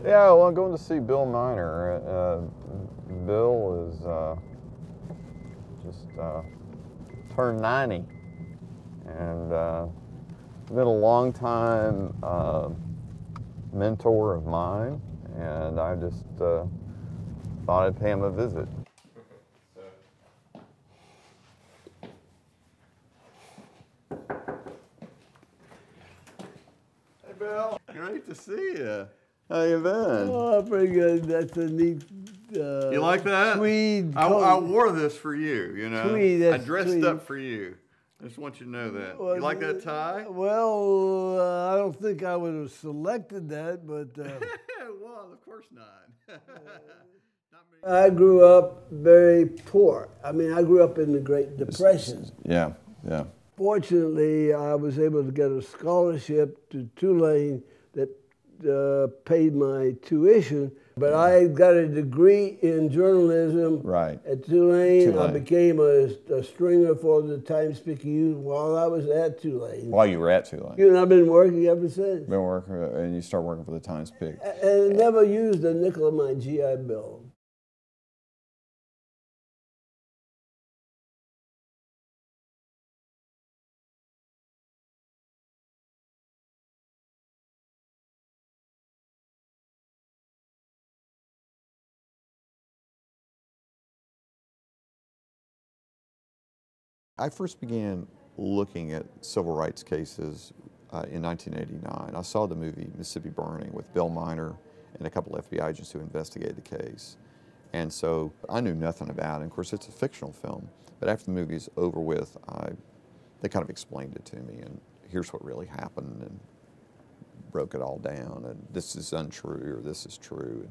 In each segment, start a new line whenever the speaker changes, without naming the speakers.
Yeah, well, I'm going to see Bill Miner. Bill is just turned 90, and been a long time mentor of mine, and I just thought I'd pay him a visit. Hey, Bill. Great to see you. How you been?
Oh, pretty good. That's a neat.
You like that?
Tweed.
I wore this for you. You know,
tweed,
I dressed
tweed.
up for you. I just want you to know that.
Well,
You like that tie?
Well, I don't think I would have selected that, but.
Well, of course not.
I grew up very poor. I mean, I grew up in the Great Depression.
Yeah, yeah.
Fortunately, I was able to get a scholarship to Tulane that paid my tuition, but I got a degree in journalism at Tulane. I became a stringer for the Times-Picayune while I was at Tulane.
While you were at Tulane?
And I've been working ever since.
Been working, and you start working for the Times-Pic.
And never used a nickel of my GI Bill.
I first began looking at civil rights cases in 1989. I saw the movie Mississippi Burning with Bill Miner and a couple of FBI agents who investigated the case. And so I knew nothing about it. And of course, it's a fictional film. But after the movie's over with, they kind of explained it to me. And here's what really happened, and broke it all down. And this is untrue, or this is true,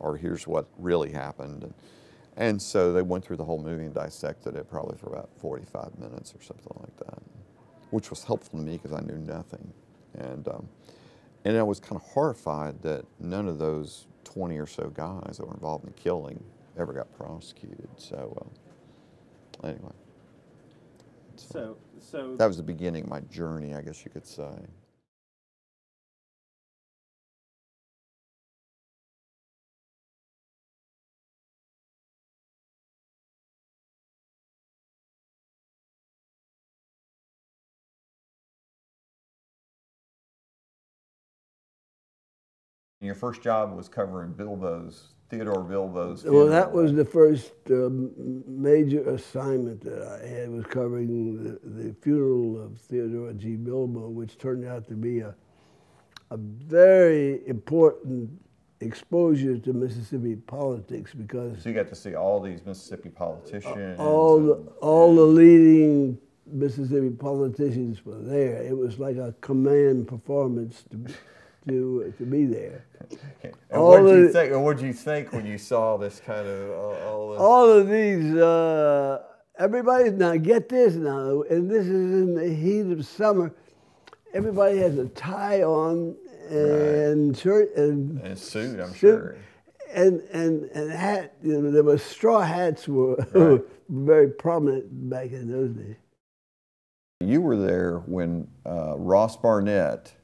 or here's what really happened. And so they went through the whole movie and dissected it probably for about 45 minutes or something like that, which was helpful to me because I knew nothing. And I was kind of horrified that none of those 20 or so guys that were involved in the killing ever got prosecuted. So anyway. So that was the beginning of my journey, I guess you could say. Your first job was covering Theodore Bilbo's funeral.
Well, that was the first major assignment that I had, was covering the funeral of Theodore G. Bilbo, which turned out to be a very important exposure to Mississippi politics, because
so you got to see all these Mississippi politicians.
All the leading Mississippi politicians were there. It was like a command performance to be there.
And what did you think when you saw this kind of
all of these? Everybody, now get this now, and this is in the heat of summer. Everybody has a tie on and shirt and
suit, I'm sure.
And hat. You know, there were straw hats were very prominent back in those days.
You were there when Ross Barnett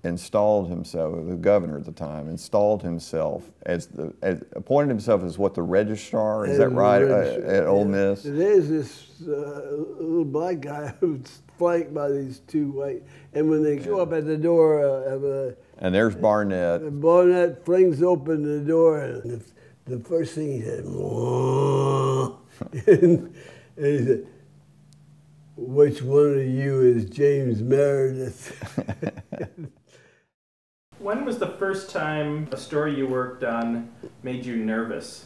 installed himself, the governor at the time, appointed himself as what, the registrar, is that right, at Ole Miss?
There's this little black guy who's flanked by these two white, and when they show up at the door
and there's Barnett.
Barnett flings open the door, and the first thing he said, and he said, "Which one of you is James Meredith?"
When was the first time a story you worked on made you nervous?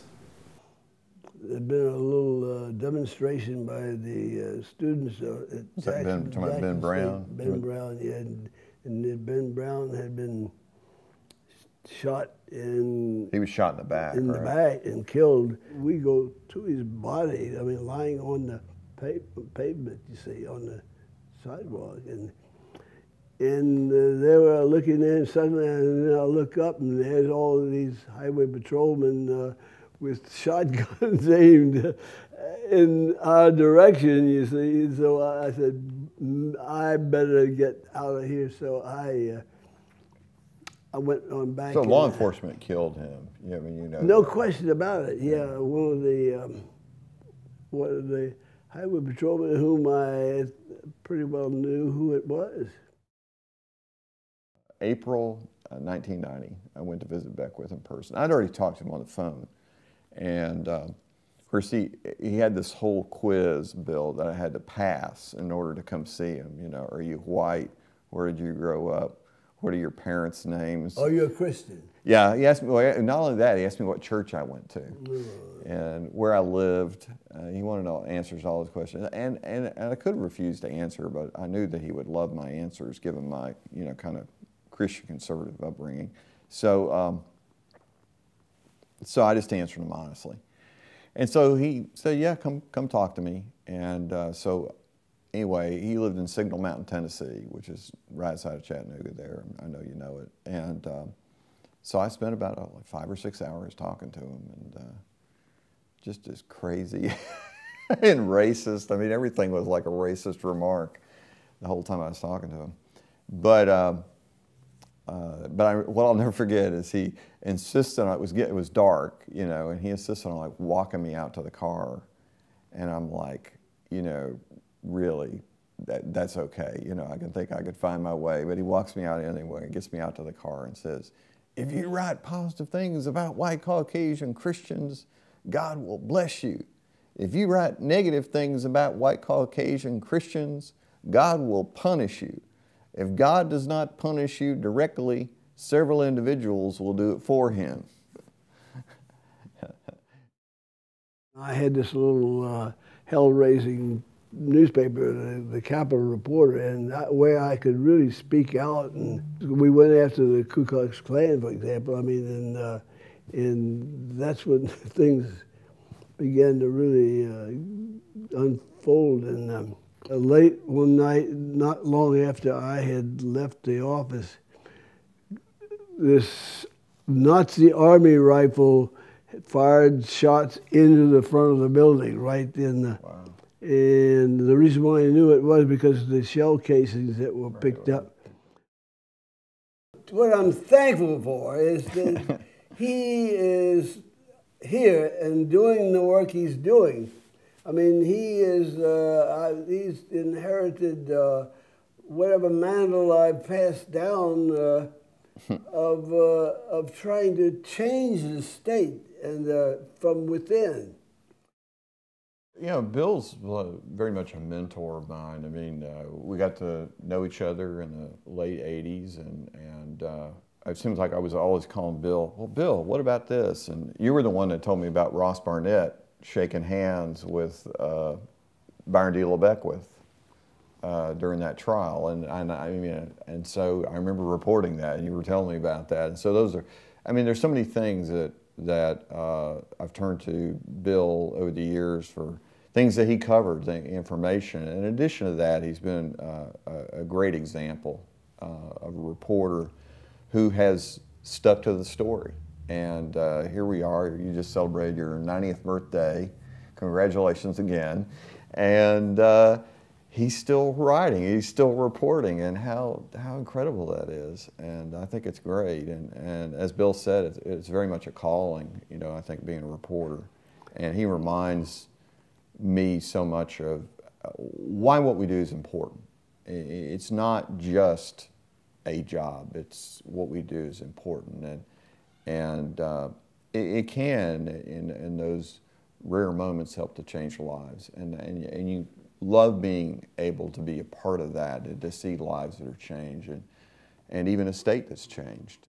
There'd been a little demonstration by the students at
Ben Brown?
Ben Brown, yeah. And Ben Brown had been shot in...
He was shot in the back,
in the back and killed. We go to his body, I mean, lying on the pavement, you see, on the sidewalk. And they were looking in suddenly, and I look up, and there's all of these highway patrolmen with shotguns aimed in our direction, you see. And so I said, I better get out of here. So I went on back.
So law enforcement killed him. Yeah, I mean, you know.
No question about it. Yeah, one of the highway patrolmen whom I pretty well knew who it was.
April 1990, I went to visit Beckwith in person. I'd already talked to him on the phone, and of course he had this whole quiz, Bill, that I had to pass in order to come see him. You know, are you white? Where did you grow up? What are your parents' names?
Oh, you're a Christian?
Yeah, he asked me, well, not only that, he asked me what church I went to and where I lived. He wanted to know answers to all his questions. And I could have refused to answer, but I knew that he would love my answers given my, you know, kind of Christian conservative upbringing. So, so I just answered him honestly. And so he said, yeah, come talk to me. And so anyway, he lived in Signal Mountain, Tennessee, which is right outside of Chattanooga there. I know you know it. And so I spent about like 5 or 6 hours talking to him, and just as crazy and racist. I mean, everything was like a racist remark the whole time I was talking to him. But what I'll never forget is he insisted on, it was dark, you know, and he insisted on like walking me out to the car. And I'm like, you know, really, that's okay. You know, I could find my way. But he walks me out anyway and gets me out to the car and says, if you write positive things about white Caucasian Christians, God will bless you. If you write negative things about white Caucasian Christians, God will punish you. If God does not punish you directly, several individuals will do it for him.
I had this little hell-raising newspaper, the Capital Reporter, and where I could really speak out. And we went after the Ku Klux Klan, for example. I mean, and that's when things began to really unfold. And late one night, not long after I had left the office, this Nazi army rifle fired shots into the front of the building, right in the... Wow. And the reason why I knew it was because of the shell casings that were picked up. What I'm thankful for is that he is here and doing the work he's doing. I mean, he's inherited whatever mantle I've passed down of trying to change the state and from within.
You know, Bill's very much a mentor of mine. I mean, we got to know each other in the late 80s, and it seems like I was always calling Bill, well, Bill, what about this? And you were the one that told me about Ross Barnett shaking hands with Byron D. Beckwith during that trial. And so I remember reporting that, and you were telling me about that. And so those are, I mean, there's so many things that I've turned to Bill over the years for things that he covered, the information. In addition to that, he's been a great example of a reporter who has stuck to the story. And here we are, you just celebrated your 90th birthday. Congratulations again. And he's still writing, he's still reporting, and how incredible that is. And I think it's great. And as Bill said, it's very much a calling, you know, I think, being a reporter. And he reminds me so much of why what we do is important. It's not just a job, it's what we do is important. And it can, in those rare moments, help to change lives. And you love being able to be a part of that and to see lives that are changed and even a state that's changed.